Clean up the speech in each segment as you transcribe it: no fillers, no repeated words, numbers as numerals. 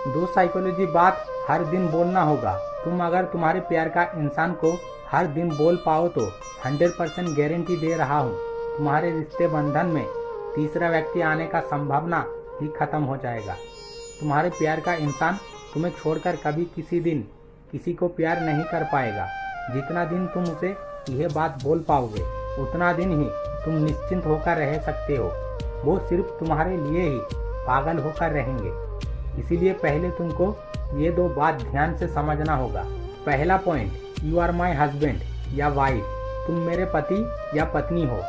दो साइकोलॉजी बात हर दिन बोलना होगा। तुम अगर तुम्हारे प्यार का इंसान को हर दिन बोल पाओ तो 100% गारंटी दे रहा हूँ तुम्हारे रिश्ते बंधन में तीसरा व्यक्ति आने का संभावना ही खत्म हो जाएगा। तुम्हारे प्यार का इंसान तुम्हें छोड़कर कभी किसी दिन किसी को प्यार नहीं कर पाएगा। जितना दिन तुम उसे यह बात बोल पाओगे उतना दिन ही तुम निश्चिंत होकर रह सकते हो। वो सिर्फ तुम्हारे लिए ही पागल होकर रहेंगे। इसीलिए पहले तुमको ये दो बात ध्यान से समझना होगा। पहला point, you are my husband या वाइफ, तुम मेरे पति या पत्नी हो।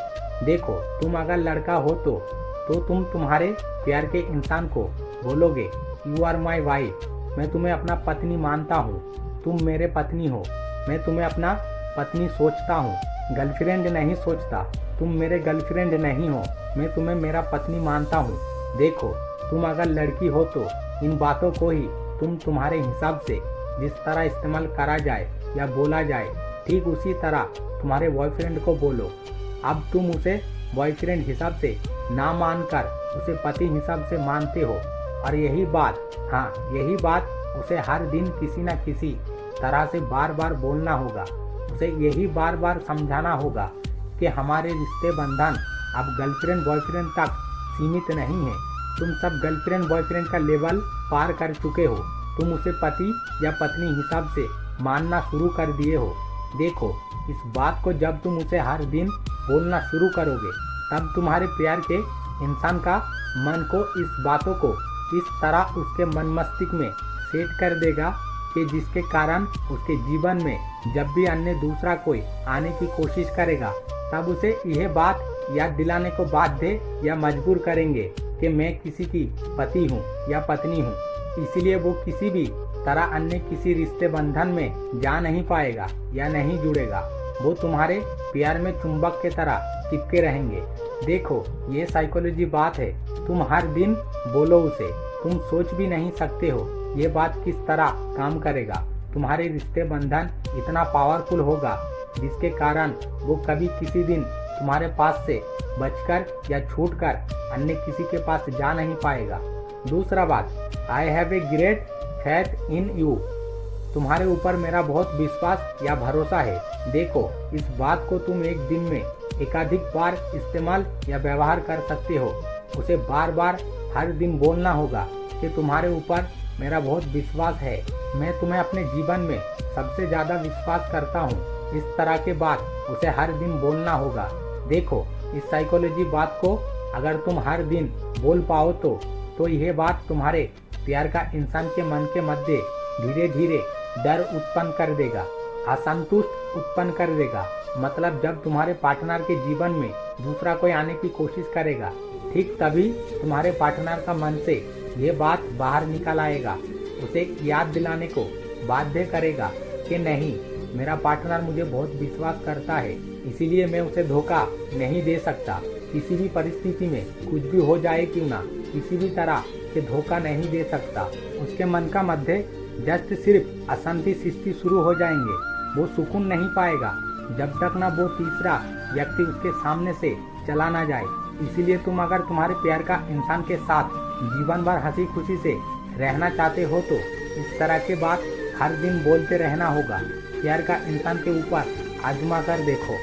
देखो, तुम अगर लड़का हो तो तुम तुम्हारे प्यार के इंसान को बोलोगे यू आर माई वाइफ, मैं तुम्हें अपना पत्नी मानता हूँ, तुम मेरे पत्नी हो, मैं तुम्हें अपना पत्नी सोचता हूँ, गर्लफ्रेंड नहीं सोचता, तुम मेरे गर्लफ्रेंड नहीं हो, मैं तुम्हें मेरा पत्नी मानता हूँ। देखो, तुम अगर लड़की हो तो इन बातों को ही तुम तुम्हारे हिसाब से जिस तरह इस्तेमाल करा जाए या बोला जाए ठीक उसी तरह तुम्हारे बॉयफ्रेंड को बोलो। अब तुम उसे बॉयफ्रेंड हिसाब से ना मानकर उसे पति हिसाब से मानते हो और यही बात उसे हर दिन किसी न किसी तरह से बार बार बोलना होगा। उसे यही बार बार समझाना होगा कि हमारे रिश्ते बंधन अब गर्लफ्रेंड बॉयफ्रेंड तक सीमित नहीं है। तुम सब गर्लफ्रेंड बॉयफ्रेंड का लेवल पार कर चुके हो। तुम उसे पति या पत्नी हिसाब से मानना शुरू कर दिए हो। देखो, इस बात को जब तुम उसे हर दिन बोलना शुरू करोगे तब तुम्हारे प्यार के इंसान का मन को इस बातों को इस तरह उसके मन मस्तिष्क में सेट कर देगा कि जिसके कारण उसके जीवन में जब भी अन्य दूसरा कोई आने की कोशिश करेगा तब उसे यह बात याद दिलाने को बाध्य या मजबूर करेंगे कि मैं किसी की पति हूँ या पत्नी हूँ। इसीलिए वो किसी भी तरह अन्य किसी रिश्ते बंधन में जा नहीं पाएगा या नहीं जुड़ेगा। वो तुम्हारे प्यार में चुंबक के तरह चिपके रहेंगे। देखो, ये साइकोलॉजी बात है। तुम हर दिन बोलो उसे, तुम सोच भी नहीं सकते हो ये बात किस तरह काम करेगा। तुम्हारे रिश्ते बंधन इतना पावरफुल होगा जिसके कारण वो कभी किसी दिन तुम्हारे पास से बचकर या छूटकर अन्य किसी के पास जा नहीं पाएगा। दूसरा बात, I have a great faith in you, तुम्हारे ऊपर मेरा बहुत विश्वास या भरोसा है। देखो, इस बात को तुम एक दिन में एकाधिक बार इस्तेमाल या व्यवहार कर सकते हो। उसे बार बार हर दिन बोलना होगा कि तुम्हारे ऊपर मेरा बहुत विश्वास है, मैं तुम्हें अपने जीवन में सबसे ज्यादा विश्वास करता हूँ। इस तरह के बात उसे हर दिन बोलना होगा। देखो, इस साइकोलॉजी बात को अगर तुम हर दिन बोल पाओ तो यह बात तुम्हारे प्यार का इंसान के मन के मध्य धीरे धीरे डर उत्पन्न कर देगा, असंतुष्ट उत्पन्न कर देगा। मतलब जब तुम्हारे पार्टनर के जीवन में दूसरा कोई आने की कोशिश करेगा ठीक तभी तुम्हारे पार्टनर का मन से ये बात बाहर निकल आएगा। उसे याद दिलाने को बाध्य करेगा कि नहीं, मेरा पार्टनर मुझे बहुत विश्वास करता है, इसीलिए मैं उसे धोखा नहीं दे सकता। किसी भी परिस्थिति में कुछ भी हो जाए क्यों ना, किसी भी तरह से धोखा नहीं दे सकता। उसके मन का मध्य जस्ट सिर्फ अशांति सृष्टि शुरू हो जाएंगे। वो सुकून नहीं पाएगा जब तक ना वो तीसरा व्यक्ति उसके सामने से चला ना जाए। इसीलिए तुम अगर तुम्हारे प्यार का इंसान के साथ जीवन भर हंसी खुशी से रहना चाहते हो तो इस तरह के बात हर दिन बोलते रहना होगा। प्यार का इंसान के ऊपर आजमा कर देखो।